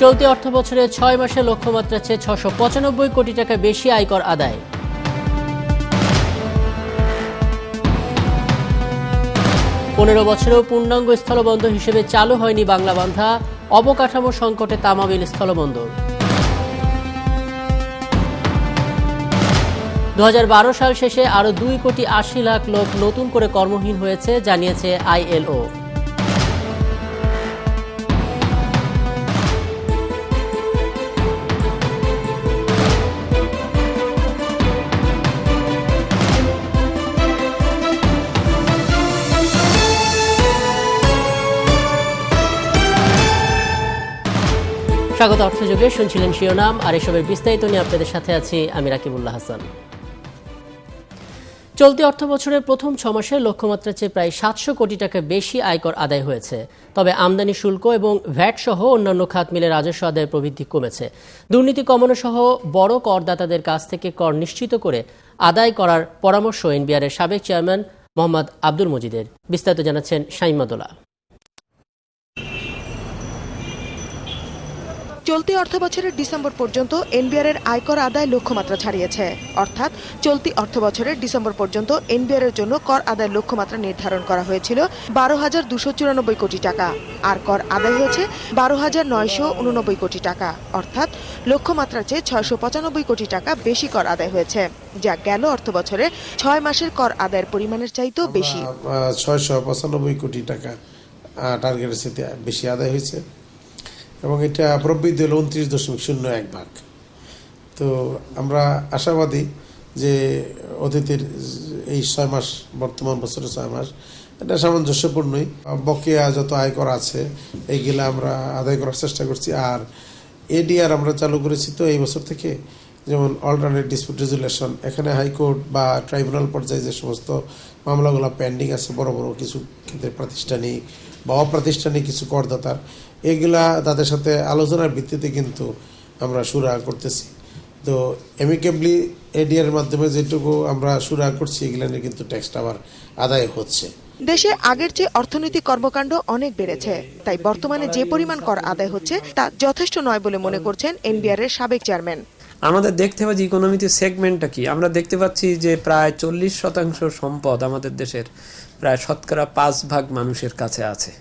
চলতি অর্থবছরে 6 মাসে লক্ষ্যমাত্রা চেয়ে 695 কোটি টাকা বেশি আয়কর আদায়। পনেরো বছরেও পূর্ণাঙ্গ স্থলবন্দর হিসেবে চালু হয়নি বাংলাবান্ধা, অবকাঠামো সংকটে তামাবিল স্থলবন্দর। 2012 সাল শেষে আরও 2,80,00,000 লোক নতুন করে কর্মহীন হয়েছে, জানিয়েছে ILO। স্বাগত অর্থযোগে, শুনছিলেন শিরোনাম, আর এসবের বিস্তারিত নিয়ে আপনাদের সাথে আছি আমি রাকিবুল্লাহ হাসান। চলতি অর্থবছরের প্রথম 6 মাসে লক্ষ্যমাত্রার চেয়ে প্রায় 700 কোটি টাকা বেশি আয়কর আদায় হয়েছে। তবে আমদানি শুল্ক এবং ভ্যাট সহ অন্যান্য খাত মিলে রাজস্ব আদায়ের প্রবৃদ্ধি কমেছে। দুর্নীতি কমানো সহ বড় করদাতাদের কাছ থেকে কর নিশ্চিত করে আদায় করার পরামর্শ এনবিআরের সাবেক চেয়ারম্যান মোহাম্মদ আব্দুল মজিদের। বিস্তারিত জানাচ্ছেন শাইমাদোলা। চলতি অর্থবছরের ডিসেম্বর পর্যন্ত এনবিআরের আয়কর আদায় লক্ষ্যমাত্রা ছাড়িয়েছে। অর্থাৎ চলতি অর্থবছরের ডিসেম্বর পর্যন্ত এনবিআরের জন্য কর আদায় লক্ষ্যমাত্রা নির্ধারণ করা হয়েছিল 12,294 কোটি টাকা, আর কর আদায় হয়েছে 12,989 কোটি টাকা। অর্থাৎ লক্ষ্যমাত্রার চেয়ে 695 কোটি টাকা বেশি কর আদায় হয়েছে, যা গেল অর্থবছরে 6 মাসের কর আদায়ের পরিমাণের চাইতেও বেশি। 695 কোটি টাকা টার্গেটের সাথে বেশি আদায় হয়েছে এবং এটা প্রবৃদ্ধি হল 29.01%। তো আমরা আশাবাদী যে অতীতের এই 6 মাস, বর্তমান বছরের 6 মাস এটা সামঞ্জস্যপূর্ণই। বকেয়া যত আয়কর আছে এইগুলা আমরা আদায় করার চেষ্টা করছি। আর এডিআর আমরা চালু করেছি তো এই বছর থেকে, যেমন অল্টারনেট ডিসপিউট রেজুলেশন, এখানে হাইকোর্ট বা ট্রাইব্যুনাল পর্যায়ে যে সমস্ত মামলাগুলো পেন্ডিং আছে, বড় বড় কিছু ক্ষেত্রে প্রাতিষ্ঠানিক বা অপ্রাতিষ্ঠানিক কিছু করদাতার, এগুলা তাদের সাথে আলোচনার ভিত্তিতে কিন্তু আমরা সুরাহা করতেছি। তো অ্যামিকেবলি এডিআর মাধ্যমে যেটুকু আমরা সুরাহা করছি এগুলা নিয়ে কিন্তু ট্যাক্সটা আবার আদায় হচ্ছে। দেশে আগের চেয়ে অর্থনৈতিক কর্মকাণ্ড অনেক বেড়েছে, তাই বর্তমানে যে পরিমাণ কর আদায় হচ্ছে তা যথেষ্ট নয় বলে মনে করছেন এনবিআরের সাবেক চেয়ারম্যান। আমাদের দেখতে পাচ্ছি ইকোনমিতে সেগমেন্টটা কি। আমরা দেখতে পাচ্ছি যে প্রায় 40% সম্পদ আমাদের দেশের প্রায় শতকরা 5 ভাগ মানুষের কাছে আছে।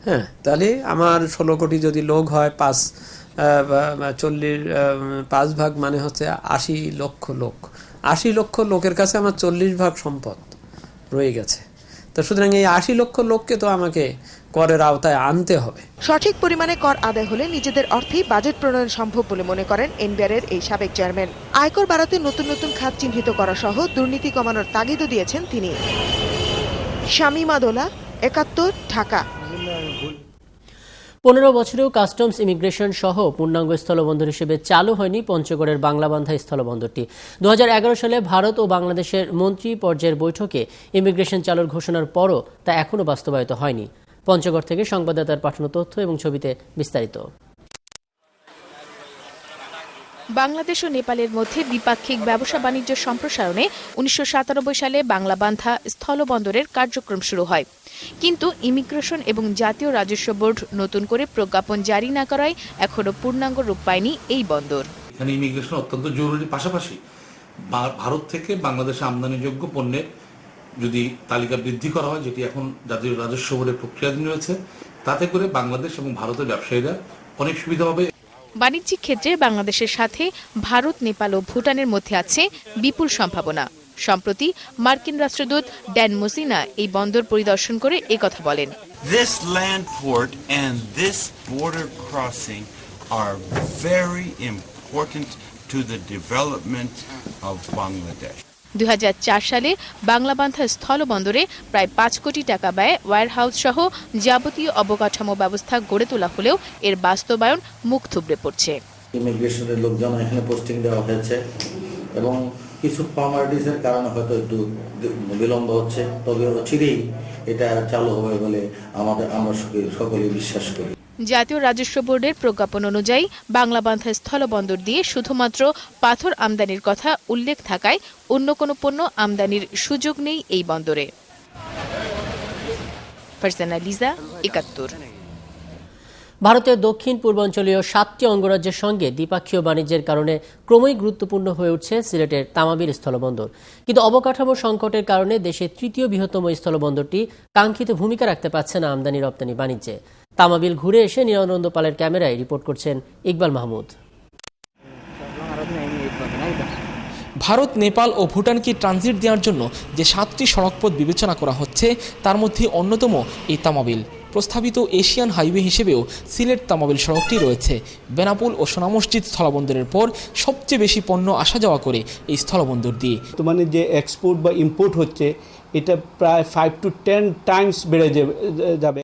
হ্যাঁ, তাহলে আমার 16 কোটি যদি লোক হয়, 5 ভাগ মানে হচ্ছে 80 লক্ষ লোক। 80 লক্ষ লোকের কাছে আমার 40 ভাগ সম্পদ রয়ে গেছে। তো সুতরাং এই 80 লক্ষ লোককে তো আমাকে করের আওতায় আনতে হবে। সঠিক পরিমাণে কর আদায় হলে নিজেদের অর্থেই বাজেট প্রণয়ন সম্ভব বলে মনে করেন এনবিআরের এই সাবেক চেয়ারম্যান। আয়কর বাড়াতে নতুন নতুন খাত চিহ্নিত করা সহ দুর্নীতি কমানোর তাগিদও দিয়েছেন তিনি। শামিমাদোলা, 71, ঢাকা। 15 বছরেও কাস্টমস, ইমিগ্রেশন সহ পূর্ণাঙ্গ স্থলবন্দর হিসেবে চালু হয়নি পঞ্চগড়ের বাংলাবান্ধা স্থলবন্দরটি। 2011 সালে ভারত ও বাংলাদেশের মন্ত্রী পর্যায়ের বৈঠকে ইমিগ্রেশন চালুর ঘোষণার পরও তা এখনও বাস্তবায়িত হয়নি। পঞ্চগড় থেকে সংবাদদাতার পাঠানো তথ্য এবং ছবিতে বিস্তারিত। বাংলাদেশ ও নেপালের মধ্যে দ্বিপাক্ষিক ব্যবসা বাণিজ্য সম্প্রসারণে 1997 সালে বাংলাবান্ধা স্থলবন্দরের কার্যক্রম শুরু হয়। কিন্তু ইমিগ্রেশন এবং জাতীয় রাজস্ব বোর্ড নতুন করে প্রজ্ঞাপন জারি না করায় এখনো পূর্ণাঙ্গ রূপ পায়নি এই বন্দর। এখানে ইমিগ্রেশন অত্যন্ত জরুরি। পাশাপাশি ভারত থেকে বাংলাদেশে আমদানিযোগ্য পণ্যের যদি তালিকা বৃদ্ধি করা হয়, যেটি এখন জাতীয় রাজস্ব বোর্ডের প্রক্রিয়াধীন রয়েছে, তাতে করে বাংলাদেশ এবং ভারতের ব্যবসায়ীরা অনেক সুবিধা পাবে। বাণিজ্যিক ক্ষেত্রে বাংলাদেশের সাথে ভারত, নেপাল ও ভুটানের মধ্যে আছে বিপুল সম্ভাবনা। সম্প্রতি মার্কিন রাষ্ট্রদূত ড্যান মোসিনা এই বন্দর পরিদর্শন করে একথা বলেন। This land port and this border crossing are very important to the development of Bangladesh. 2004 সালে বাংলাবান্ধা স্থলবন্দরে প্রায় 5 কোটি টাকা ব্যয়ে ওয়্যারহাউস সহ যাবতীয় অবকাঠামো ব্যবস্থা গড়ে তোলা হলেও এর বাস্তবায়ন মুখ থুবড়ে পড়ছে। ইমিগ্রেশনের লোকজন এখানে পোস্টিং দেওয়া হয়েছে এবং কিছু ফর্মালিটিসের কারণে হয়তো একটু বিলম্ব হচ্ছে, তবে অচিরেই এটা চালু হবে বলে আমরা সকলে বিশ্বাস করি। জাতীয় রাজস্ব বোর্ডের প্রজ্ঞাপন অনুযায়ী বাংলাবান্ধা স্থলবন্দর দিয়ে শুধুমাত্র পাথর আমদানির কথা উল্লেখ থাকায় অন্য কোনো পণ্য আমদানির সুযোগ নেই এই বন্দরে। ফারজানা লিজা, 71। ভারতের দক্ষিণ পূর্বাঞ্চলীয় 7টি অঙ্গরাজ্যের সঙ্গে দ্বিপাক্ষীয় বাণিজ্যের কারণে ক্রমেই গুরুত্বপূর্ণ হয়ে উঠছে সিলেটের তামাবিল স্থলবন্দর। কিন্তু অবকাঠামো সংকটের কারণে দেশের তৃতীয় বৃহত্তম স্থলবন্দরটি কাঙ্ক্ষিত ভূমিকা রাখতে পারছে না আমদানি রপ্তানি বাণিজ্যে। তামাবিল ঘুরে এসে নিরানন্দ পালের ক্যামেরায় রিপোর্ট করছেন ইকবাল মাহমুদ। ভারত, নেপাল ও ভুটানকে ট্রানজিট দেওয়ার জন্য যে 7টি সড়কপথ বিবেচনা করা হচ্ছে তার মধ্যে অন্যতম এই তামাবিল। প্রস্তাবিত এশিয়ান হাইওয়ে হিসেবেও সিলেট তামাবিল সড়কটি রয়েছে। বেনাপোল ও সোনা মসজিদ স্থলবন্দরের পর সবচেয়ে বেশি পণ্য আসা যাওয়া করে এই স্থলবন্দর দিয়ে। বর্তমানে যে এক্সপোর্ট বা ইম্পোর্ট হচ্ছে এটা প্রায় 5 to 10 টাইমস বেড়ে যাবে।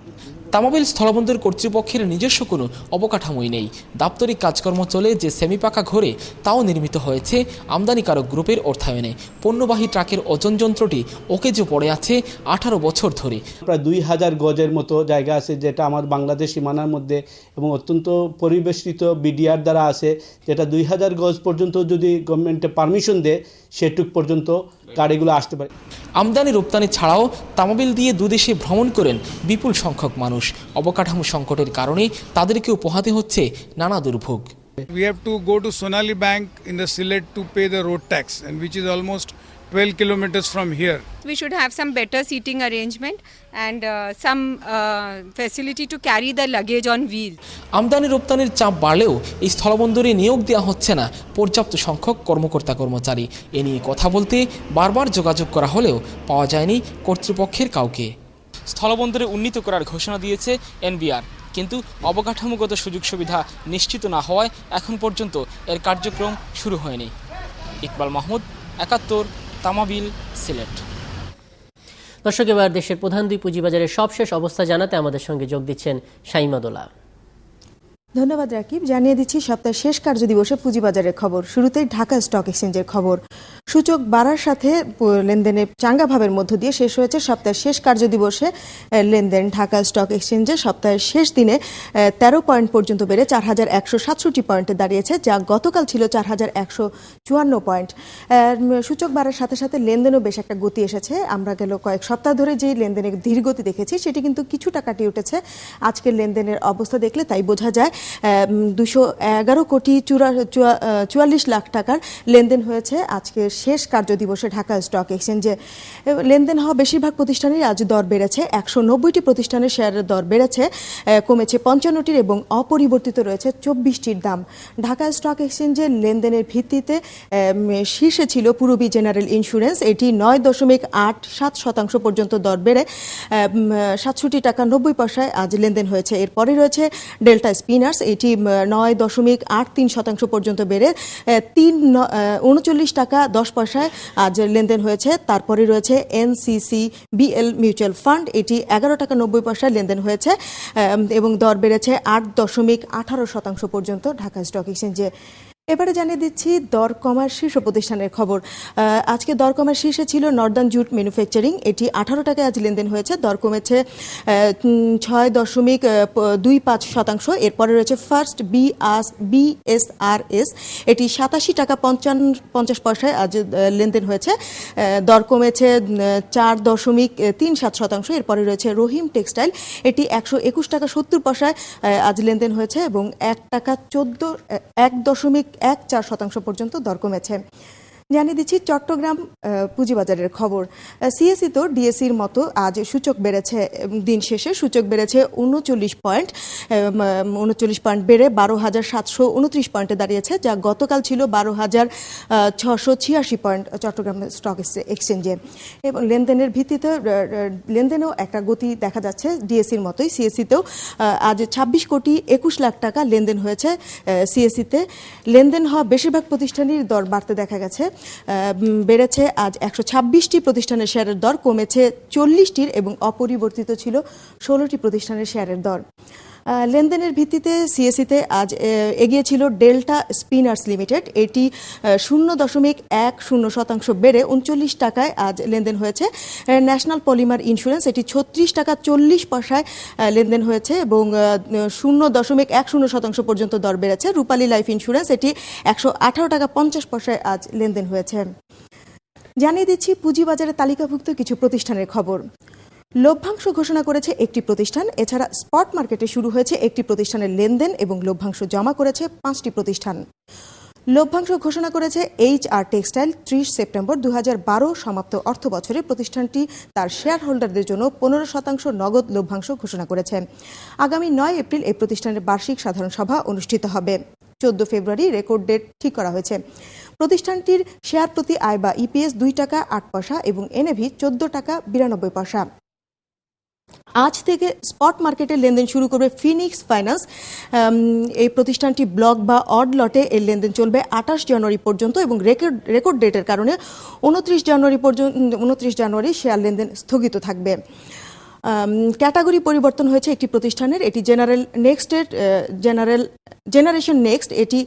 তামাবিল স্থলবন্দর কর্তৃপক্ষের নিজস্ব কোনো অবকাঠামোই নেই। দাপ্তরিক কাজকর্ম চলে যে সেমিপাকা ঘরে তাও নির্মিত হয়েছে আমদানিকারক গ্রুপের অর্থায়নে। পণ্যবাহী ট্রাকের ওজন যন্ত্রটি ওকেজে পড়ে আছে 18 বছর ধরে। প্রায় 2000 গজের মতো জায়গা আছে যেটা আমার বাংলাদেশ সীমানার মধ্যে এবং অত্যন্ত পরিবেষ্টিত বিডিআর দ্বারা আছে, যেটা 2000 গজ পর্যন্ত যদি গভর্নমেন্টে পারমিশন দেয় সেটুক পর্যন্ত গাড়িগুলো আসতে পারে। আমদানি রপ্তানি ছাড়াও তামাবিল দিয়ে দুদেশে ভ্রমণ করেন বিপুল সংখ্যক মানুষ। অবকাঠামো সংকটের কারণে তাদেরকেও পোহাতে হচ্ছে নানা দুর্ভোগ। We have to go to Sonali Bank in the Sylhet to pay the road tax, and which is almost 12 kilometers from here. We should have some better seating arrangement and some facility to carry the luggage on wheels. আমদানি রপ্তানির চাপ বাড়লেও এই স্থলবন্দরে নিয়োগ দেওয়া হচ্ছে না পর্যাপ্ত সংখ্যক কর্মকর্তা কর্মচারী। এ নিয়ে কথা বলতে বারবার যোগাযোগ করা হলেও পাওয়া যায়নি কর্তৃপক্ষের কাউকে। স্থলবন্দরে উন্নীত করার ঘোষণা দিয়েছে এনবিআর, কিন্তু অবকাঠামোগত সুযোগ সুবিধা নিশ্চিত না হওয়ায় এখন পর্যন্ত এর কার্যক্রম শুরু হয়নি। ইকবাল মাহমুদ, 71, তামাবিল, সিলেট। দর্শক, এবার দেশের প্রধান দুই পুঁজিবাজারের সবশেষ অবস্থা জানাতে আমাদের সঙ্গে যোগ দিচ্ছেন শাইমা দোলা। ধন্যবাদ রাকিব। জানিয়ে দিচ্ছি সপ্তাহের শেষ কার্যদিবসে পুঁজিবাজারের খবর। শুরুতেই ঢাকা স্টক এক্সচেঞ্জের খবর। সূচক বাড়ার সাথে লেনদেনে চাঙ্গা ভাবের মধ্য দিয়ে শেষ হয়েছে সপ্তাহের শেষ কার্যদিবসে লেনদেন। ঢাকা স্টক এক্সচেঞ্জে সপ্তাহের শেষ দিনে 13 পয়েন্ট পর্যন্ত বেড়ে 4167 পয়েন্টে দাঁড়িয়েছে, যা গতকাল ছিল 4154 পয়েন্ট। সূচক বাড়ার সাথে সাথে লেনদেনও বেশ একটা গতি এসেছে। আমরা গেল কয়েক সপ্তাহ ধরে যেই লেনদেনের ধীর গতি দেখেছি সেটি কিন্তু কিছুটা কাটিয়ে উঠেছে আজকের লেনদেনের অবস্থা দেখলে, তাই বোঝা যায় 211 কোটি 44 লাখ টাকার লেনদেন হয়েছে আজকে শেষ কার্যদিবসে ঢাকা স্টক এক্সচেঞ্জে। লেনদেন হওয়া বেশিরভাগ প্রতিষ্ঠানের আজ দর বেড়েছে। 190টি প্রতিষ্ঠানের শেয়ারের দর বেড়েছে, কমেছে 55টির এবং অপরিবর্তিত রয়েছে 24টির দাম। ঢাকা স্টক এক্সচেঞ্জের লেনদেনের ভিত্তিতে শীর্ষে ছিল পূরবী জেনারেল ইন্স্যুরেন্স। এটি 9.87% পর্যন্ত দর বেড়ে 67 টাকা 90 পয়সায় আজ লেনদেন হয়েছে। এরপরে রয়েছে ডেল্টা স্পিনার্স, এটি 9.83% পর্যন্ত বেড়ে 39 টাকা 10 পয়সায় আজ লেনদেন হয়েছে। তারপরে রয়েছে এনসিসি বিএল মিউচুয়াল ফান্ড, এটি 11 টাকা 90 পয়সায় লেনদেন হয়েছে এবং দর বেড়েছে 8.18% পর্যন্ত ঢাকা স্টক এক্সচেঞ্জে। এবারে জানিয়ে দিচ্ছি দর কমার শীর্ষ প্রতিষ্ঠানের খবর। আজকে দর কমার শীর্ষে ছিল নর্দার্ন জুট ম্যানুফ্যাকচারিং, এটি 18 টাকায় আজ লেনদেন হয়েছে, দর কমেছে 6.25%। এরপরে রয়েছে ফার্স্ট বিএসআরএস, এটি 87 টাকা 50 পয়সায় আজ লেনদেন হয়েছে, দর কমেছে 4.37%। এরপরে রয়েছে রহিম টেক্সটাইল, এটি 121 টাকা 70 পয়সায় আজ লেনদেন হয়েছে এবং 1.14% পর্যন্ত দর কমেছে। জানিয়ে দিচ্ছি চট্টগ্রাম পুঁজিবাজারের খবর। সিএসি তো ডিএসির মতো আজ সূচক বেড়েছে। দিন শেষে সূচক বেড়েছে 39 পয়েন্ট বেড়ে 12,729 পয়েন্টে দাঁড়িয়েছে, যা গতকাল ছিল 12,686 পয়েন্ট চট্টগ্রাম স্টক এক্সচেঞ্জে। এবং লেনদেনের ভিত্তিতে লেনদেনেও একটা গতি দেখা যাচ্ছে ডিএসির মতোই। সিএসিতেও আজ 26 কোটি 21 লাখ টাকা লেনদেন হয়েছে। সিএসিতে লেনদেন হওয়া বেশিরভাগ প্রতিষ্ঠানের দর বাড়তে দেখা গেছে। বেড়েছে আজ 126টি প্রতিষ্ঠানের শেয়ারের দর, কমেছে 40টির এবং অপরিবর্তিত ছিল 16টি প্রতিষ্ঠানের শেয়ারের দর। লেনদেনের ভিত্তিতে সিএসিতে আজ এগিয়ে ছিল ডেল্টা স্পিনার্স লিমিটেড, এটি 0.10% বেড়ে 39 টাকায় আজ লেনদেন হয়েছে। ন্যাশনাল পলিমার ইন্স্যুরেন্স, এটি 36 টাকা 40 পয়সায় লেনদেন হয়েছে এবং 0.10% পর্যন্ত দর বেড়েছে। রূপালী লাইফ ইন্স্যুরেন্স, এটি 118 টাকা 50 পয়সায় আজ লেনদেন হয়েছে। জানিয়ে দিচ্ছি পুঁজিবাজারে তালিকাভুক্ত কিছু প্রতিষ্ঠানের খবর। লভ্যাংশ ঘোষণা করেছে একটি প্রতিষ্ঠান। এছাড়া স্পট মার্কেটে শুরু হয়েছে একটি প্রতিষ্ঠানের লেনদেন এবং লভ্যাংশ জমা করেছে 5টি প্রতিষ্ঠান। লভ্যাংশ ঘোষণা করেছে HR টেক্সটাইল 30 সেপ্টেম্বর 2012 সমাপ্ত অর্থ বছরে প্রতিষ্ঠানটি তার শেয়ার হোল্ডারদের জন্য 15% নগদ লভ্যাংশ ঘোষণা করেছে। আগামী 9 এপ্রিল এই প্রতিষ্ঠানের বার্ষিক সাধারণ সভা অনুষ্ঠিত হবে। 14 ফেব্রুয়ারি রেকর্ড ডেট ঠিক করা হয়েছে। প্রতিষ্ঠানটির শেয়ার প্রতি আয় বা EPS 2 টাকা 8 পয়সা এবং NAV 14 টাকা 92 পয়সা। আজ থেকে স্পট মার্কেটে লেনদেন শুরু করবে ফিনিক্স ফাইন্যান্স। এই প্রতিষ্ঠানটি ব্লক বা অড লটে এর লেনদেন চলবে 28 জানুয়ারি পর্যন্ত এবং রেকর্ড ডেটের কারণে 29 জানুয়ারি শেয়ার লেনদেন স্থগিত থাকবে। ক্যাটাগরি পরিবর্তন হয়েছে একটি প্রতিষ্ঠানের। এটি জেনারেশন নেক্সট এটি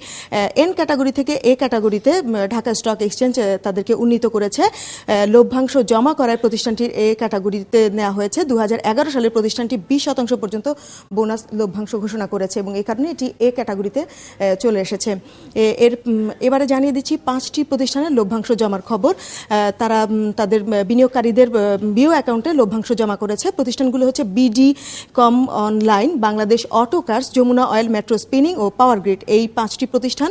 N ক্যাটাগরি থেকে A ক্যাটাগরিতে ঢাকা স্টক এক্সচেঞ্জ তাদেরকে উন্নীত করেছে। লভ্যাংশ জমা করায় প্রতিষ্ঠানটির A ক্যাটাগরিতে নেওয়া হয়েছে। 2011 সালে প্রতিষ্ঠানটি 20% পর্যন্ত বোনাস লভ্যাংশ ঘোষণা করেছে এবং এই কারণে এটি A ক্যাটাগরিতে চলে এসেছে। এবারে জানিয়ে দিচ্ছি 5টি প্রতিষ্ঠানের লভ্যাংশ জমার খবর। তারা তাদের বিনিয়োগকারীদের বিও অ্যাকাউন্টে লভ্যাংশ জমা করেছে। প্রতিষ্ঠানগুলো হচ্ছে BD.com online, Bangladesh auto cars, Jamuna oil, metro spinning ও পাওয়ার গ্রিড। এই 5টি প্রতিষ্ঠান।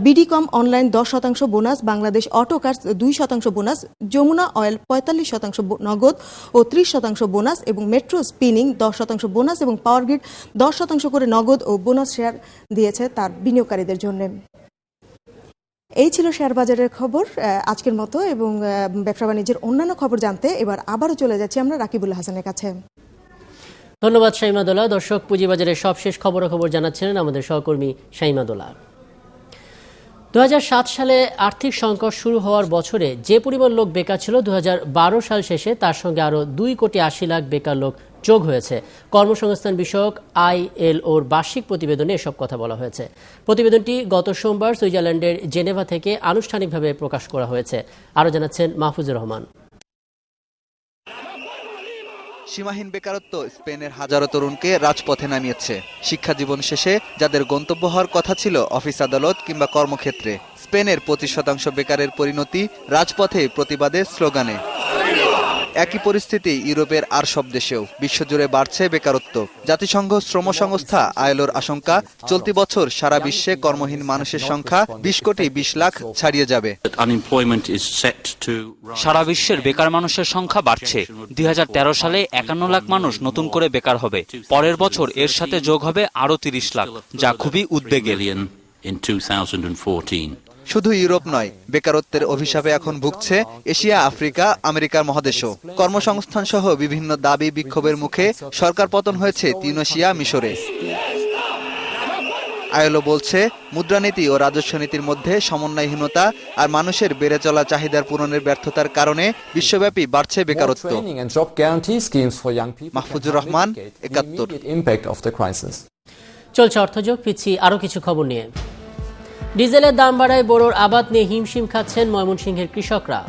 BD.com online 10% bonus, Bangladesh auto cars 2% bonus, Jamuna oil 45% নগদ ও 30% বোনাস এবং মেট্রো স্পিনিং 10% বোনাস এবং পাওয়ার গ্রিড 10% করে নগদ ও বোনাস শেয়ার দিয়েছে তার বিনিয়োগকারীদের জন্য। এই ছিল শেয়ার বাজারের খবর আজকের মতো, এবং ব্যবসা বাণিজ্যের অন্যান্য খবর জানতে এবার আবারও চলে যাচ্ছি আমরা রাকিবুল হাসানের কাছে। ধন্যবাদ শাইমাদোলা। দর্শক, পুঁজিবাজারের সবশেষ খবরাখবর জানাচ্ছিলেন আমাদের সহকর্মী শাইমাদোলা। 2007 সালে আর্থিক সংকট শুরু হওয়ার বছরে যে পরিমাণ লোক বেকার ছিল 2012 সাল শেষে তার সঙ্গে আরও 2,80,00,000 বেকার লোক যোগ হয়েছে। কর্মসংস্থান বিষয়ক ILOর বার্ষিক প্রতিবেদনে এসব কথা বলা হয়েছে। প্রতিবেদনটি গত সোমবার সুইজারল্যান্ডের জেনেভা থেকে আনুষ্ঠানিকভাবে প্রকাশ করা হয়েছে। আরও জানাচ্ছেন মাহফুজুর রহমান। সীমাহীন বেকারত্ব স্পেনের হাজারো তরুণকে রাজপথে নামিয়েছে। শিক্ষা জীবন শেষে যাদের গন্তব্য হওয়ার কথা ছিল অফিস আদালত কিংবা কর্মক্ষেত্রে, স্পেনের 25% বেকারের পরিণতি রাজপথে, প্রতিবাদের স্লোগানে। একই পরিস্থিতি ইউরোপের আর সব দেশেও। বিশ্বজুড়ে বাড়ছে বেকারত্ব। জাতিসংঘ শ্রম সংস্থা ILOর আশঙ্কা, চলতি বছর সারা বিশ্বে কর্মহীন মানুষের সংখ্যা 20,20,00,000 ছাড়িয়ে যাবে। সারা বিশ্বের বেকার মানুষের সংখ্যা বাড়ছে। 2013 সালে 51 লাখ মানুষ নতুন করে বেকার হবে। পরের বছর এর সাথে যোগ হবে আরও 30 লাখ, যা খুবই উদ্বেগের। শুধু ইউরোপ নয়, বেকারত্বের অভিশাপে এখন ভুগছে এশিয়া, আফ্রিকা, আমেরিকার মহাদেশও। কর্মসংস্থান সহ বিভিন্ন দাবি বিক্ষোভের মুখে সরকার পতন হয়েছে তিউনিসিয়া, মিশরে। ILO বলছে, মুদ্রানীতি ও রাজস্ব নীতির মধ্যে সমন্বয়হীনতা আর মানুষের বেড়ে চলা চাহিদার পূরণের ব্যর্থতার কারণে বিশ্বব্যাপী বাড়ছে বেকারত্ব। মাহফুজুর রহমান, 71। চলছে অর্থযোগ, ফিরছি আরও কিছু খবর নিয়ে। ডিজেলের দাম বাড়ায় বোরোর আবাদ নিয়ে হিমশিম খাচ্ছেন ময়মনসিংহের কৃষকরা।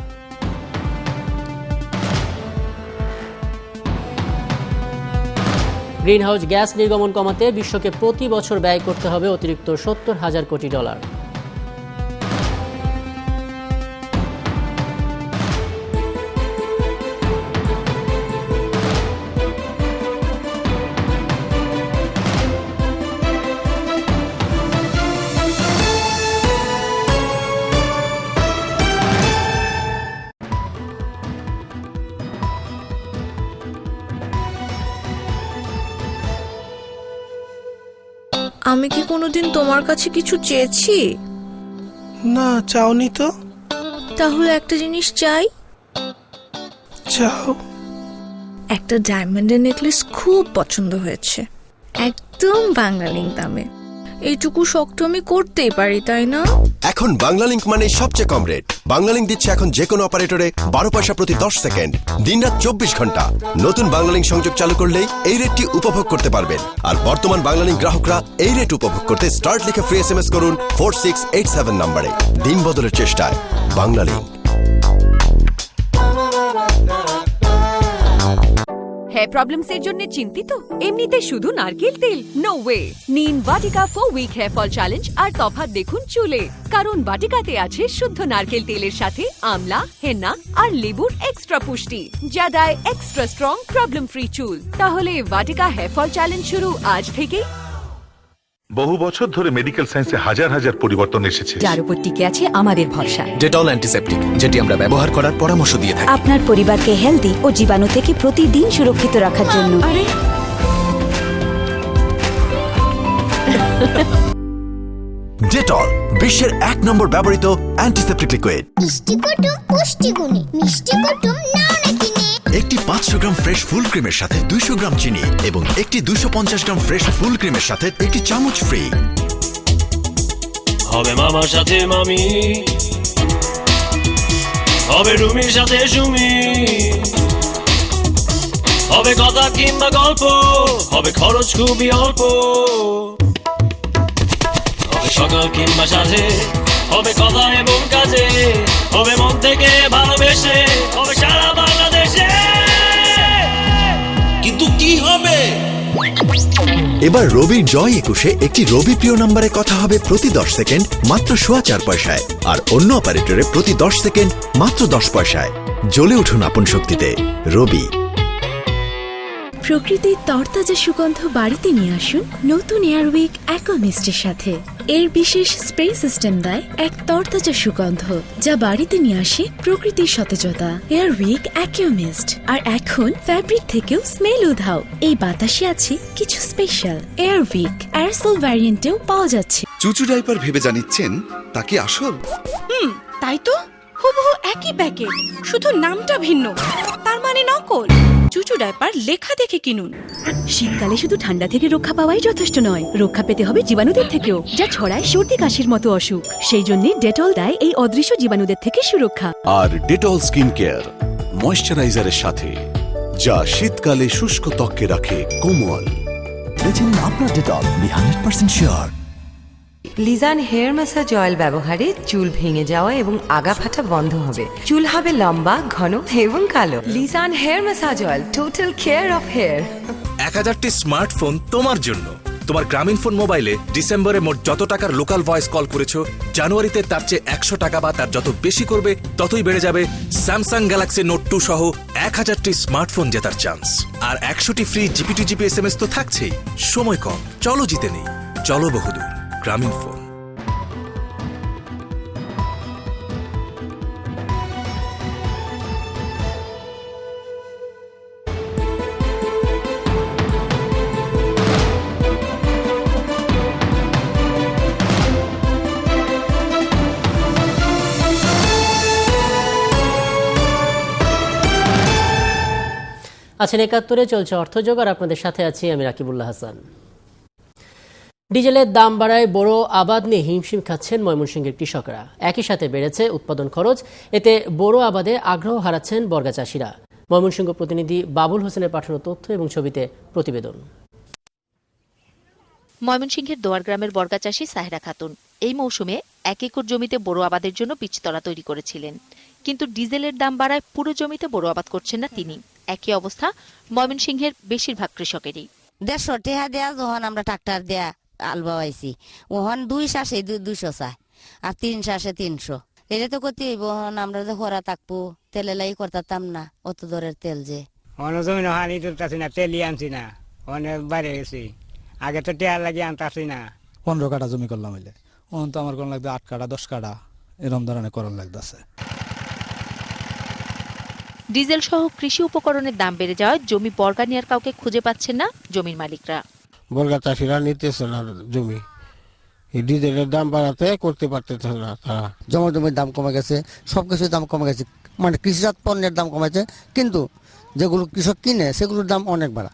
গ্রিনহাউস গ্যাস নির্গমন কমাতে বিশ্বকে প্রতি বছর ব্যয় করতে হবে অতিরিক্ত $70,000 কোটি। আমি কি কোনোদিন তোমার কাছে কিছু চেয়েছি? না, চাওনি তো। তাহলে একটা জিনিস চাই। চাও। একটা ডায়মন্ডের নেকলেস খুব পছন্দ হয়েছে, একদম বাংলালিংক দামে। এইটুকু শখ তো আমি করতেই পারি, তাই না? এখন বাংলালিংক মানে সবচেয়ে কম রেট। বাংলালিংক দিচ্ছে এখন যে কোনো অপারেটরে 12 পয়সা প্রতি 10 সেকেন্ড, দিনরাত 24 ঘন্টা। নতুন বাংলালিংক সংযোগ চালু করলেই এই রেটটি উপভোগ করতে পারবেন। আর বর্তমান বাংলালিংক গ্রাহকরা এই রেট উপভোগ করতে স্টার্ট লিখে ফ্রি SMS করুন 4687 নম্বরে। দিন বদলের চেষ্টায় বাংলালিংক। হেয়ার প্রবলেমস এর জন্য চিন্তিত? এমনিতে শুধু নারকেল তেল? No way. নিন Vatika 4 week hair fall challenge আর তফাৎ দেখুন চুলে, কারণ বাটিকাতে আছে শুদ্ধ নারকেল তেলের সাথে আমলা, হেনা আর লেবুর এক্সট্রা পুষ্টি, যা দেয় এক্সট্রা স্ট্রং প্রবলেম ফ্রি চুল। তাহলে বাটিকা হেয়ার ফল চ্যালেঞ্জ শুরু আজ থেকেই। বহু বছর ধরে মেডিকেল সায়েন্সে হাজার হাজার পরিবর্তন এসেছে, যার উপর টিকে আছে আমাদের ভরসা। ডেটল অ্যান্টিসেপটিক, যেটি আমরা ব্যবহার করার পরামর্শ দিয়ে থাকি আপনার পরিবারকে হেলদি ও জীবাণু থেকে প্রতিদিন সুরক্ষিত রাখার জন্য। ডেটল বিশ্বের 1 নম্বর ব্যবহৃত অ্যান্টিসেপটিক লিকুইড। মিষ্টি কুটুম পুষ্টিগুণী, মিষ্টি কুটুম নাও না কিনে। একটি 500 গ্রাম ফ্রেশ ফুল ক্রিমের সাথে 200 গ্রাম চিনি এবং একটি 250 গ্রাম ফ্রেশ ফুল ক্রিমের সাথে একটি চামচ ফ্রি। হবে মামার সাথে মামি, হবে রুমির সাথে সুমি, হবে কথা কিংবা গল্প, হবে খরচ খুবই অল্প, হবে সকাল কিংবা সাথে, হবে কথা এবং কাজে, হবে মন থেকে ভালোবেসে, হবে সারা বাংলাদেশে। কিন্তু কি হবে? এবার রবির জয় 21-এ একটি রবি প্রিয় নম্বরে কথা হবে প্রতি 10 সেকেন্ড মাত্র 4.25 পয়সায়, আর অন্য অপারেটরে প্রতি 10 সেকেন্ড মাত্র 10 পয়সায়। জ্বলে উঠুন আপন শক্তিতে। রবি। প্রকৃতির তরতাজা সুগন্ধ বাড়িতে নিয়ে আসুন নতুন এয়ারউইক অ্যাকোমিস্টের সাথে। এর বিশেষ স্প্রে সিস্টেম দেয় এক তরতাজা সুগন্ধ, যা বাড়িতে নিয়ে আসে প্রকৃতির সতেজতা। এয়ারউইক অ্যাকোমিস্ট। আর এখন ফ্যাব্রিক থেকেও স্মেল উধাও। এই বাতাসে আছে কিছু স্পেশাল। এয়ারউইক এয়ারসোল ভ্যারিয়েন্টেও পাওয়া যাচ্ছে। চুচু ডাইপার ভেবে জানিচ্ছেন তা কি আসল? তাই তো, হুবহু একই প্যাকেট, শুধু নামটা ভিন্ন, তার মানে নকল। চুচু ডাইপার লেখা দেখে কিনুন। শীতকালে শুধু ঠান্ডা থেকে রক্ষা পাওয়াই যথেষ্ট নয়, রক্ষা পেতে হবে জীবাণুদের থেকেও, যা ছড়ায় সর্দি কাশির মতো অসুখ। সেই জন্য ডেটল দেয় এই অদৃশ্য জীবাণুদের থেকে সুরক্ষা। আর ডেটল স্কিন কেয়ার ময়শ্চারাইজারের সাথে, যা শীতকালে শুষ্ক ত্বককে রাখে কোমল। বেছে নিন আপনার Dettol, 100% sure. Lizan hair massage oil ব্যবহারে চুল ভেঙে যাওয়া এবং আগা ফাটা বন্ধ হবে। চুল হবে লম্বা, ঘন এবং কালো। লিজান hair massage oil, total care of hair. 1000টি স্মার্টফোন তোমার জন্য। তোমার গ্রামীণফোন মোবাইলে ডিসেম্বরে মোট যত টাকার লোকাল ভয়েস কল করেছো, জানুয়ারিতে তার চেয়ে 100 টাকা বা তার যত বেশি করবে ততই বেড়ে যাবে স্যামসাং গ্যালাক্সি নোট 2 সহ 1000টি স্মার্টফোন জেতার চান্স। আর 100টি ফ্রি জিপি SMS তো থাকছেই। সময় কম, চলো জিতে নেই। চলো বহুদূর। গ্রামীণফোন। আছেন ৭১-এ, চলছে অর্থযোগ, আর আপনাদের সাথে আছি আমি রাকিবুল্লাহ হাসান। ডিজেলের দাম বাড়ায় বড় আবাদ নিয়ে হিমশিম খাচ্ছেন ময়মনসিংহের কৃষকরা। একই সাথে বেড়েছে উৎপাদন খরচ, এতে বড় আবাদে আগ্রহ হারাচ্ছেন বর্গা চাষিরা। ময়মনসিংহ প্রতিনিধি বাবুল হোসেনের পাঠানো তথ্য এবং ছবিতে প্রতিবেদন। ময়মনসিংহের দোয়ার গ্রামের বর্গা চাষী সাহেরা খাতুন এই মৌসুমে 1 একর জমিতে বড় আবাদের জন্য বীজতলা তৈরি করেছিলেন, কিন্তু ডিজেলের দাম বাড়ায় পুরো জমিতে বড় আবাদ করছেন না তিনি। একই অবস্থা ময়মনসিংহের বেশিরভাগ কৃষকেরই। 150 টাকা দেয়া যখন আমরা ট্রাক্টর দেয়া আলবা আইছি, ওহন 2 শ্বাসে 200 চায়, আর 3 শ্বাসে 300। এটা তো করতে হইব। আমরা যে খরা থাকবো, তেলে লাই করতাম না, অত দরের তেল যে জমি হানি তুলতাছি না, তেলই আনছি না, অনেক বাইরে গেছি। আগে তো টেয়ার লাগিয়ে আনতাছি না। 15 কাঠা জমি করলাম হইলে, ওখান তো আমার কোন লাগবে 8 কাঠা 10 কাঠা এরকম ধরনের করণ লাগতেছে। ডিজেল সহ কৃষি উপকরণের দাম বেড়ে যাওয়ায় জমি বর্গা নেওয়ার কাউকে খুঁজে পাচ্ছেন না জমির মালিকরা। বর্গা চাষিরা নিতেছে না জমি, এই ডিজেলের দাম বাড়াতে করতে পারতেছে না তারা। জমির দাম কমে গেছে, সবকিছুর দাম কমে গেছে, মানে কৃষিজাত পণ্যের দাম কমেছে, কিন্তু যেগুলো কৃষক কিনে সেগুলোর দাম অনেক বাড়া।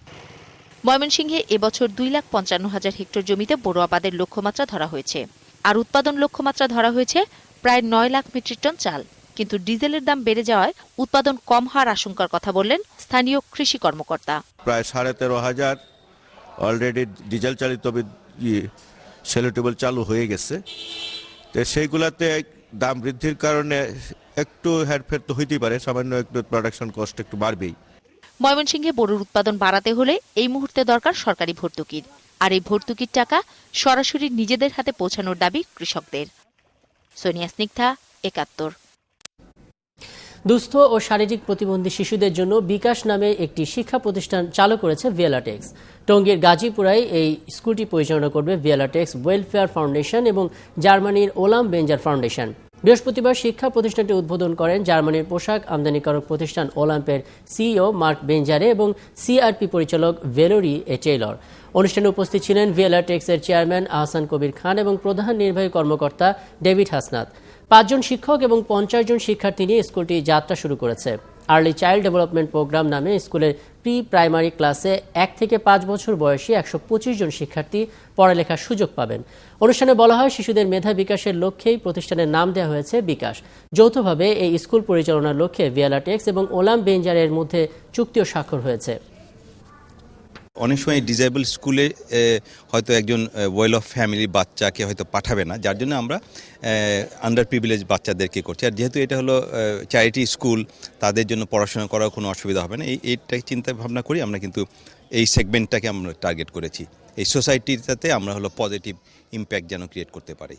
ময়মনসিংহে এবছর 2,55,000 হেক্টর জমিতে বড় আবাদের লক্ষ্যমাত্রা ধরা হয়েছে, আর উৎপাদন লক্ষ্যমাত্রা ধরা হয়েছে প্রায় 9 লাখ মেট্রিক টন চাল। কিন্তু ডিজেলের দাম বেড়ে যাওয়ায় উৎপাদন কম হওয়ার আশঙ্কার কথা বললেন স্থানীয় কৃষি কর্মকর্তা। প্রায় 13,500 অলরেডি ডিজেল চালিত সেলো টিউবওয়েল চালু হয়ে গেছে। তো সেইগুলাতে দাম বৃদ্ধির কারণে একটু হেরফের তো হইতেই পারে, সামান্য একটু প্রোডাকশন কস্ট একটু বাড়বেই। ময়মনসিংহে বোরোর উৎপাদন বাড়াতে হলে এই মুহূর্তে দরকার সরকারি ভর্তুকির, আর এই ভর্তুকির টাকা সরাসরি নিজেদের হাতে পৌঁছানোর দাবি কৃষকদের। সোনিয়া স্নিগ্ধা, ৭১। দুস্থ ও শারীরিক প্রতিবন্ধী শিশুদের জন্য বিকাশ নামে একটি শিক্ষা প্রতিষ্ঠান চালু করেছে ভিএলআরটেক্স। টঙ্গীর গাজীপুরায় এই স্কুলটি পরিচালনা করবে ভিএলআরটেক্স ওয়েলফেয়ার ফাউন্ডেশন এবং জার্মানির ওলাম বেঞ্জার ফাউন্ডেশন। বৃহস্পতিবার শিক্ষা প্রতিষ্ঠানটি উদ্বোধন করেন জার্মানির পোশাক আমদানিকারক প্রতিষ্ঠান ওলাম্পের সিইও মার্ক বেঞ্জারে এবং সিআরপি পরিচালক ভেলোরি এ টেইলর। অনুষ্ঠানে উপস্থিত ছিলেন ভিএলআরটেক্সের চেয়ারম্যান আহসান কবির খান এবং প্রধান নির্বাহী কর্মকর্তা ডেভিড হাসনাত। ৫ জন শিক্ষক এবং ৫০ জন শিক্ষার্থী নিয়ে স্কুলটি যাত্রা শুরু করেছে। আর্লি চাইল্ড ডেভেলপমেন্ট প্রোগ্রাম নামে স্কুলের প্রি প্রাইমারি ক্লাসে ১ থেকে ৫ বছর বয়সী ১২৫ জন শিক্ষার্থী পড়ালেখার সুযোগ পাবেন। অনুষ্ঠানে বলা হয়, শিশুদের মেধা বিকাশের লক্ষ্যেই প্রতিষ্ঠানের নাম দেওয়া হয়েছে বিকাশ। যৌথভাবে এই স্কুল পরিচালনার লক্ষ্যে ভিএলআরটেক্স এবং ওলাম বেঞ্জারের মধ্যে চুক্তিও স্বাক্ষর হয়েছে। অনেক সময় ডিজেবল স্কুলে হয়তো একজন ওয়েল অফ ফ্যামিলির বাচ্চাকে হয়তো পাঠাবে না, যার জন্য আমরা আন্ডার প্রিভিলেজ বাচ্চাদেরকে করছি। আর যেহেতু এটা হলো চ্যারিটি স্কুল, তাদের জন্য পড়াশোনা করার কোনো অসুবিধা হবে না, এইটাই চিন্তা ভাবনা করি আমরা কিন্তু এই সেগমেন্টটাকে আমরা টার্গেট করেছি। এই সোসাইটিটাতে আমরা হলো পজিটিভ ইম্প্যাক্ট যেন ক্রিয়েট করতে পারি।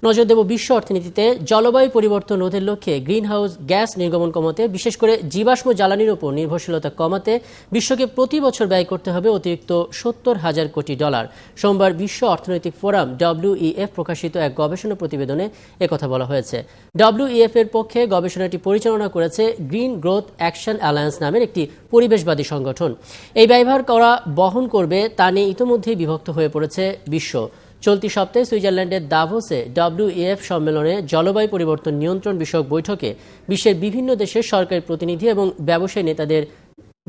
নজর দেব বিশ্ব অর্থনীতিতে। জলবায়ু পরিবর্তন রোধের লক্ষ্যে গ্রিন হাউস গ্যাস নির্গমন কমাতে, বিশেষ করে জীবাশ্ম জ্বালানির উপর নির্ভরশীলতা কমাতে বিশ্বকে প্রতি বছর ব্যয় করতে হবে অতিরিক্ত $৭০,০০০ কোটি। সোমবার বিশ্ব অর্থনৈতিক ফোরাম WEF প্রকাশিত এক গবেষণা প্রতিবেদনে একথা বলা হয়েছে। WEF এর পক্ষে গবেষণাটি পরিচালনা করেছে গ্রিন গ্রোথ অ্যাকশন অ্যালায়েন্স নামের একটি পরিবেশবাদী সংগঠন। এই ব্যয়ভার করা বহন করবে তা নিয়ে ইতিমধ্যেই বিভক্ত হয়ে পড়েছে বিশ্ব। চলতি সপ্তাহে সুইজারল্যান্ডের দাভোসে WEF সম্মেলনে জলবায়ু পরিবর্তন নিয়ন্ত্রণ বিষয়ক বৈঠকে বিশ্বের বিভিন্ন দেশের সরকারি প্রতিনিধি এবং ব্যবসায়ী নেতাদের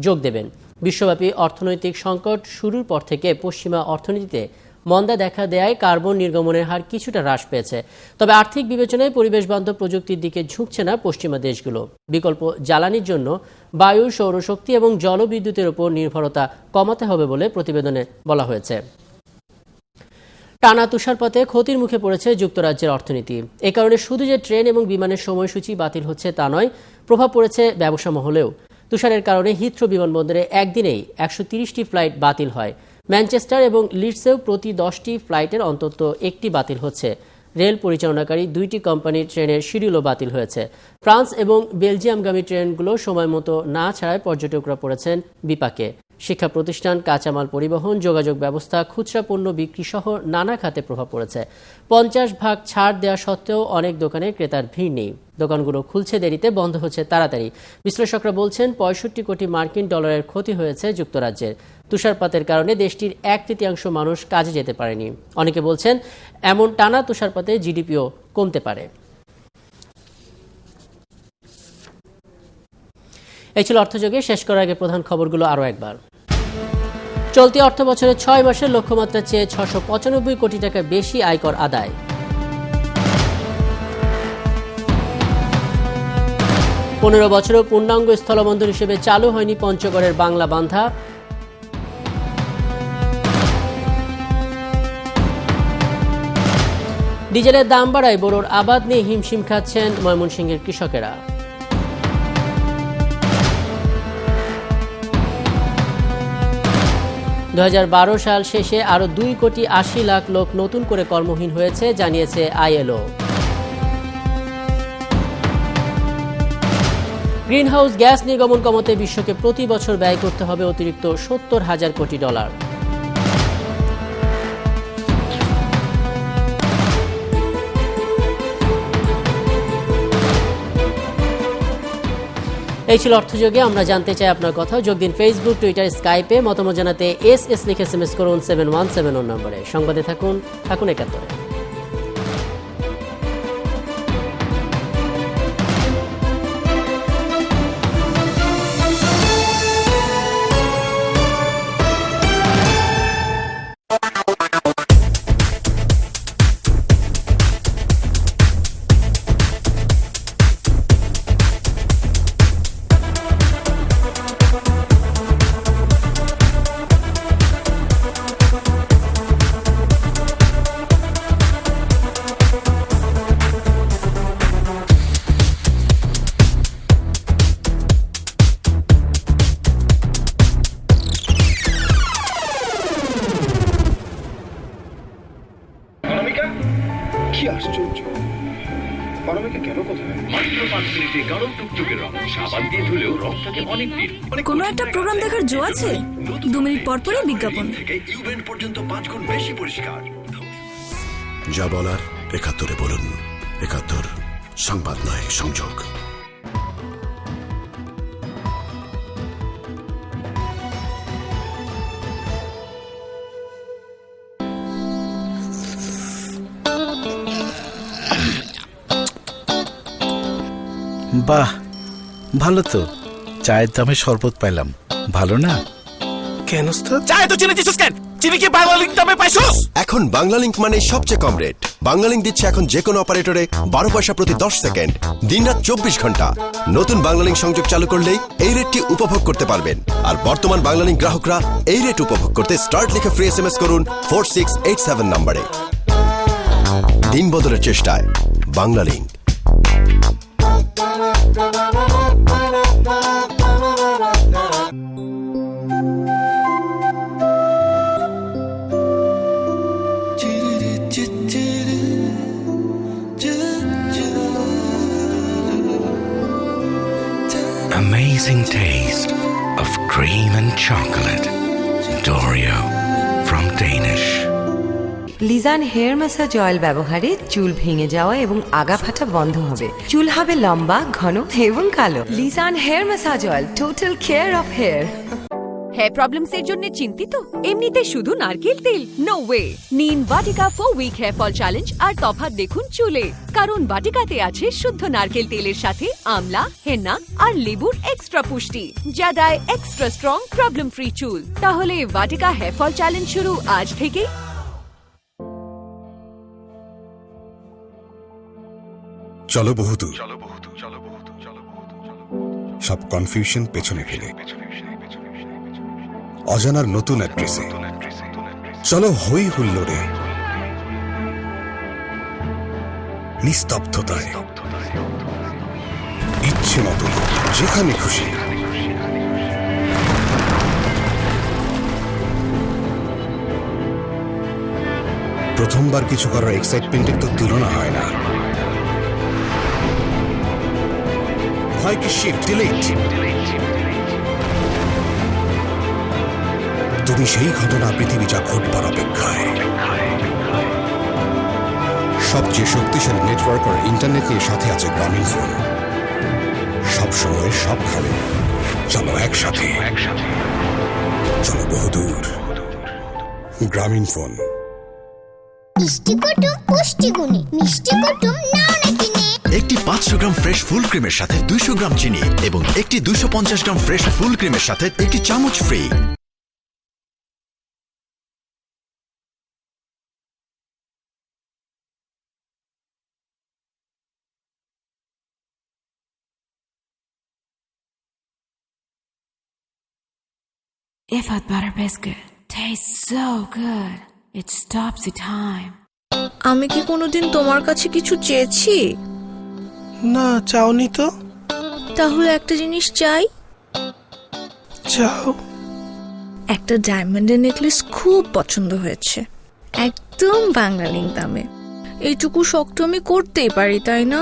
যোগ দেবেন। বিশ্বব্যাপী অর্থনৈতিক সংকট শুরুর পর থেকে পশ্চিমা অর্থনীতিতে মন্দা দেখা দেয়ায় কার্বন নির্গমনের হার কিছুটা হ্রাস পেয়েছে। তবে আর্থিক বিবেচনায় পরিবেশ বান্ধব প্রযুক্তির দিকে ঝুঁকছে না পশ্চিমা দেশগুলো। বিকল্প জ্বালানির জন্য বায়ু, সৌরশক্তি এবং জলবিদ্যুতের উপর নির্ভরতা কমাতে হবে বলে প্রতিবেদনে বলা হয়েছে। টানা তুষারপাতে ক্ষতির মুখে পড়েছে যুক্তরাজ্যের অর্থনীতি। এ কারণে শুধু যে ট্রেন এবং বিমানের সময়সূচি বাতিল হচ্ছে তা নয়, প্রভাব পড়েছে ব্যবসা মহলেও। তুষারের কারণে হিথ্রো বিমানবন্দরে একদিনেই ১৩০টি ফ্লাইট বাতিল হয়। ম্যানচেস্টার এবং লিডসেও প্রতি 10টি ফ্লাইটের অন্তত একটি বাতিল হচ্ছে। রেল পরিচালনাকারী 2টি কোম্পানির ট্রেনের শিডিউলও বাতিল হয়েছে। ফ্রান্স এবং বেলজিয়ামগামী ট্রেনগুলো সময় মতো না ছাড়ায় পর্যটকরা পড়েছেন বিপাকে। শিক্ষা প্রতিষ্ঠান, কাঁচামাল পরিবহন, যোগাযোগ ব্যবস্থা, খুচরা পণ্য বিক্রি সহ নানা খাতে প্রভাব পড়েছে। 50% ছাড় দেওয়া সত্ত্বেও অনেক দোকানে ক্রেতার ভিড় নেই। দোকানগুলো খুলছে দেরিতে, বন্ধ হচ্ছে তাড়াতাড়ি। বিশ্লেষকরা বলছেন 65 কোটি মার্কিন ডলারের ক্ষতি হয়েছে যুক্তরাজ্যের। তুষারপাতের কারণে দেশটির 1/3 মানুষ কাজে যেতে পারেনি। অনেকে বলছেন এমন টানা তুষারপাতে জিডিপিও কমতে পারে। এই ছিল অর্থযোগে। শেষ করার আগে প্রধান খবরগুলো আরও একবার। চলতি অর্থ বছরে 6 মাসের লক্ষ্যমাত্রার চেয়ে 695 কোটি টাকা বেশি আয়কর আদায়। 15 বছরেও পূর্ণাঙ্গ স্থলবন্দর হিসেবে চালু হয়নি পঞ্চগড়ের বাংলা বান্ধা। ডিজেলের দাম বাড়ায় বোরোর আবাদ নিয়ে হিমশিম খাচ্ছেন ময়মনসিংহের কৃষকেরা। সাল শেষে আরও 2,80,00,000 লোক নতুন করে কর্মহীন হয়েছে, জানিয়েছে ILO। গ্রিনহাউস গ্যাস নির্গমন কমাতে বিশ্বকে প্রতি বছর ব্যয় করতে হবে অতিরিক্ত $70,000 কোটি। এই ছিল অর্থযোগে। আমরা জানতে চাই আপনার কথা। যোগ দিন ফেসবুক, টুইটার, স্কাইপে। মতামত জানাতে SS লিখে SMS করুন 7171 নম্বরে। সংবাদে থাকুন 71। কি আশ্চর্য, পারমিতা কেন কোথায়? মাত্র 5 মিনিটে গাঢ় টুকটুকে রং, সাবান দিয়ে ধুলেও রং থাকে অনেক দিন। কোনো একটা প্রোগ্রাম দেখার জো আছে? 2 মিনিট পর পরই বিজ্ঞাপন। থেকে ইউভেন্ট পর্যন্ত 5 গুণ বেশি পরিষ্কার। যা বলার 71-এ বলুন। 71 সংবাদ নয়, সংযোগ। বাহ, ভালো তো। চায়ের দামে শরবত পাইলাম, ভালো না? কেন চায় তো চিনি দিছিস কেন? চিনি কি বাংলালিংক দামে পাইছস? এখন বাংলালিংক মানে সবচেয়ে কম রেট। বাংলালিংক দিচ্ছে এখন যে কোনো অপারেটরে 12 পয়সা প্রতি 10 সেকেন্ড, দিনরাত 24 ঘন্টা। নতুন বাংলালিংক সংযোগ চালু করলেই এই রেটটি উপভোগ করতে পারবেন। আর বর্তমান বাংলালিংক গ্রাহকরা এই রেট উপভোগ করতে স্টার্ট লিখে ফ্রি SMS করুন 4687 নম্বরে। দিন বদলের চেষ্টায় Banglalink. Amazing taste of cream and chocolate. Doreo from Danish. Lizan hair massage oil ব্যবহারে চুল ভেঙে যাওয়া এবং আগা ফাটা বন্ধ হবে। চুল হবে লম্বা, ঘন এবং কালো। লিজান hair massage oil, total care of hair. Hair problems এর জন্য চিন্তিত? এমনিতে শুধু নারকেল তেল? No way. নিন Vatika 4 week hair fall challenge আর তফাৎ দেখুন চুলে, কারণ বাটিকাতে আছে শুদ্ধ নারকেল তেলের সাথে আমলা, হেনা আর লেবুর এক্সট্রা পুষ্টি, যা দেয় এক্সট্রা স্ট্রং প্রবলেম ফ্রি চুল। তাহলে বাটিকা হেয়ার ফল চ্যালেঞ্জ শুরু আজ থেকেই। চলো বহুদূর, সব কনফিউশন পেছনে ফেলে অজানার নতুন অ্যাড্রেসে চলো হই হুল্লোড়ে, নিস্তব্ধতায়, ইচ্ছে মতো যেখানে খুশি। প্রথমবার কিছু করার এক্সাইটমেন্টের তো তুলনা হয় না। হয় কি শিফট ডিলিট, তুমি সেই ঘটনা পৃথিবী যা ঘটবার অপেক্ষায়। সবচেয়ে শক্তিশালী নেটওয়ার্ক আর ইন্টারনেট নিয়ে সাথে আছে গ্রামীণ ফোন। সব সময় সবখানে চলো একসাথে, চলো বহুদূর। গ্রামীণ ফোন। মিষ্টি কুটুম পুষ্টিগুণী, মিষ্টি কুটুম নাও না কিনে। একটি 500 গ্রাম ফ্রেশ ফুল ক্রিমের সাথে 200 গ্রাম চিনি এবং একটি 250 গ্রাম ফ্রেশ ফুল ক্রিমের সাথে একটি চামচ free. Ifat butter biscuit tastes so good. It stops the time. আমি কি কোনোদিন তোমার কাছে কিছু চেয়েছি? না, চাওনি তো। তাহলে একটা জিনিস চাই। চাও। একটা ডায়মন্ডের নেকলেস খুব পছন্দ হয়েছে, একদম বাংলালিংক দামে। এইটুকু শখ তো আমি করতেই পারি, তাই না?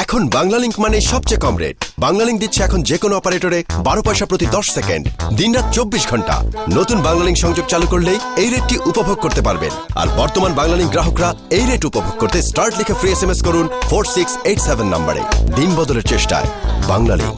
এখন বাংলালিংক মানে সবচেয়ে কম রেট। বাংলালিংক দিচ্ছে এখন যে কোনো অপারেটরে 12 পয়সা প্রতি 10 সেকেন্ড, দিনরাত 24 ঘন্টা। নতুন বাংলালিংক সংযোগ চালু করলেই এই রেটটি উপভোগ করতে পারবেন। আর বর্তমান বাংলালিংক গ্রাহকরা এই রেট উপভোগ করতে স্টার্ট লিখে ফ্রি SMS করুন 4687 নম্বরে। দিন বদলের চেষ্টায় বাংলালিংক।